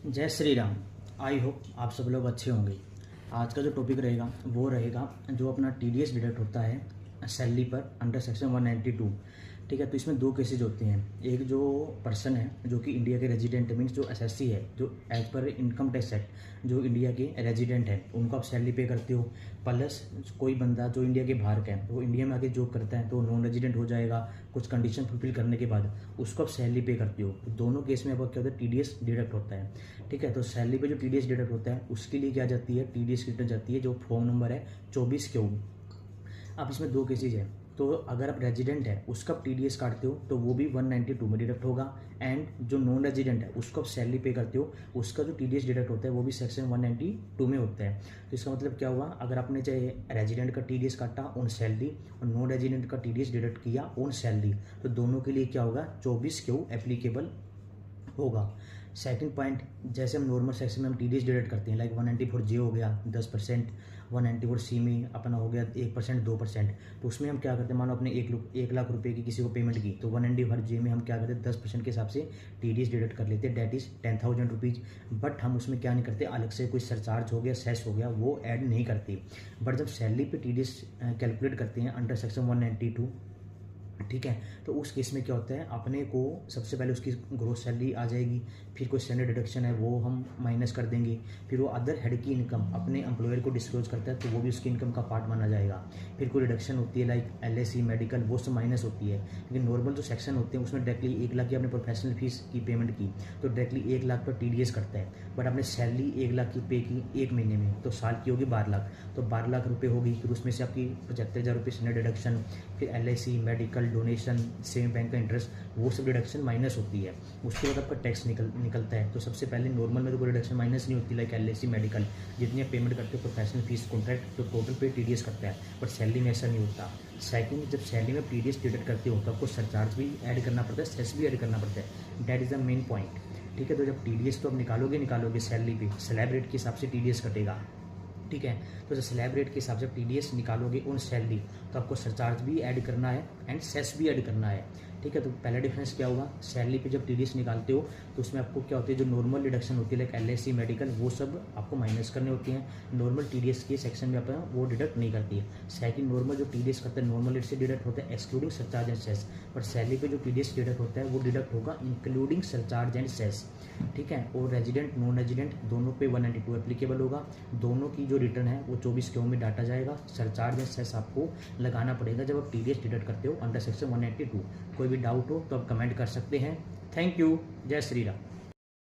जय Shri Ram. I hope आप सब लोग अच्छे होंगे। आज का जो टॉपिक रहेगा वो रहेगा जो अपना टीडीएस डिडक्ट होता है सैलरी पर अंडर सेक्शन 192। ठीक है, तो इसमें दो केसेज होते हैं। एक जो पर्सन है जो कि इंडिया के रेजिडेंट मीन्स जो एसएससी है, जो as per income tax act जो इंडिया के रेजिडेंट है उनको आप सैलरी पे करते हो। प्लस कोई बंदा जो इंडिया के बाहर का है वो इंडिया में आके जॉब करता है तो नॉन रेजिडेंट हो जाएगा। कुछ कंडीशन फुलफिल करने के बाद उसको आप सैलरी पे करते हो। तो दोनों केस में आपका क्या होता है, टीडीएस डिडक्ट होता है। ठीक है, तो सैलरी पे जो टीडीएस डिडक्ट होता है उसके लिए क्या जाती है, टीडीएस रिटर्न जाती है जो फॉर्म नंबर है 24Q। अब इसमें दो केसेज है। तो अगर आप रेजिडेंट है उसका आप टीडीएस काटते हो तो वो भी 192 में डिडक्ट होगा। एंड जो नॉन रेजिडेंट है उसको आप सैलरी पे करते हो, उसका जो टीडीएस डिडक्ट होता है वो भी सेक्शन 192 में होता है। तो इसका मतलब क्या हुआ, अगर आपने चाहे रेजिडेंट का टीडीएस काटा ऑन सैलरी और नॉन रेजिडेंट का टीडीएस डिडक्ट किया ऑन सैलरी, तो दोनों के लिए क्या होगा, 24Q एप्लीकेबल होगा। सेकंड पॉइंट, जैसे हम नॉर्मल सेक्शन में हम टीडीएस डिडक्ट करते हैं, लाइक 194J हो गया 10%, 194C में अपना हो गया 1% 2%। तो उसमें हम क्या करते हैं, मानो अपने 1 लाख रुपए की किसी को पेमेंट की तो 194J में हम क्या करते हैं 10% के हिसाब से टीडीएस डिडक्ट कर लेते हैं, डेट इज 10,000 रुपीज़। बट हम उसमें क्या नहीं करते, अलग से कोई सरचार्ज हो गया, सेस हो गया, वो ऐड नहीं करते। बट जब सैलरी पे टीडीएस कैलकुलेट करते हैं अंडर सेक्शन 192, ठीक है, तो उस केस में क्या होता है, अपने को सबसे पहले उसकी ग्रोस सैलरी आ जाएगी, फिर कोई स्टैंडर्ड डिडक्शन है वो हम माइनस कर देंगे, फिर वो अदर हेड की इनकम अपने एम्प्लॉयर को डिस्क्लोज करता है तो वो भी उसकी इनकम का पार्ट माना जाएगा। फिर कोई डिडक्शन होती है लाइक एलआईसी मेडिकल, वो सब माइनस होती है। लेकिन नॉर्मल जो सेक्शन होते हैं उसमें डायरेक्टली 1 लाख की आपने प्रोफेशनल फीस की पेमेंट की तो डायरेक्टली 1 लाख पर टीडीएस करता है। बट आपने सैलरी 1 लाख की पे की एक महीने में तो साल की होगी 12 लाख, तो 12 लाख रुपये होगी। फिर उसमें से आपकी 75,000 रुपये स्टैंडर्ड डिडक्शन, फिर LIC medical donation, same bank का इंटरेस्ट, वो सब डिडक्शन माइनस होती है। उसके बाद आपका टैक्स निकलता है। तो सबसे पहले नॉर्मल में तो कोई डिडक्शन माइनस नहीं होती, लाइक एलआईसी मेडिकल जितनी आप पेमेंट करते हो प्रोफेशनल फीस कॉन्ट्रैक्ट तो टोटल पे टीडीएस करता है, बट सैलरी में ऐसा नहीं होता। सेकंड, जब सैलरी में टीडीएस डिडक्ट करते हो तो आपको सरचार्ज भी ऐड करना पड़ता है, सेस भी ऐड करना पड़ता है। That is the main point. ठीक है, तो जब टीडीएस तो आप निकालोगे सैलरी पे स्लैब रेट के हिसाब से टीडीएस कटेगा। ठीक है, तो जब स्लैब रेट के हिसाब से टीडीएस निकालोगे ऑन सैलरी तो आपको सरचार्ज भी ऐड करना है एंड सेस भी ऐड करना है। ठीक है, तो पहला डिफरेंस क्या होगा, सैलरी पे जब टीडीएस निकालते हो तो उसमें आपको क्या होती है, जो नॉर्मल डिडक्शन होती है लाइक एलआईसी मेडिकल वो सब आपको माइनस करने होती हैं। नॉर्मल टीडीएस के सेक्शन में अपना वो डिडक्ट नहीं करती है। सेकंड, नॉर्मल जो टीडीएस करता है नॉर्मल रेट से डिडक्ट होता है excluding surcharge and cess, but salary पे जो टीडीएस डिडक्ट होता है वो डिडक्ट होगा इंक्लूडिंग सरचार्ज एंड सेस। ठीक है, और रेजिडेंट नॉन रेजिडेंट दोनों पे 192 एप्लीकेबल होगा। दोनों की जो रिटर्न है वो 24Q में डाटा जाएगा। सरचार्ज एंड सेस आपको लगाना पड़ेगा जब आप टीडीएस डिडक्ट करते हो अंडर सेक्शन 192। कोई भी डाउट हो तो आप कमेंट कर सकते हैं। Thank you. जय श्री राम।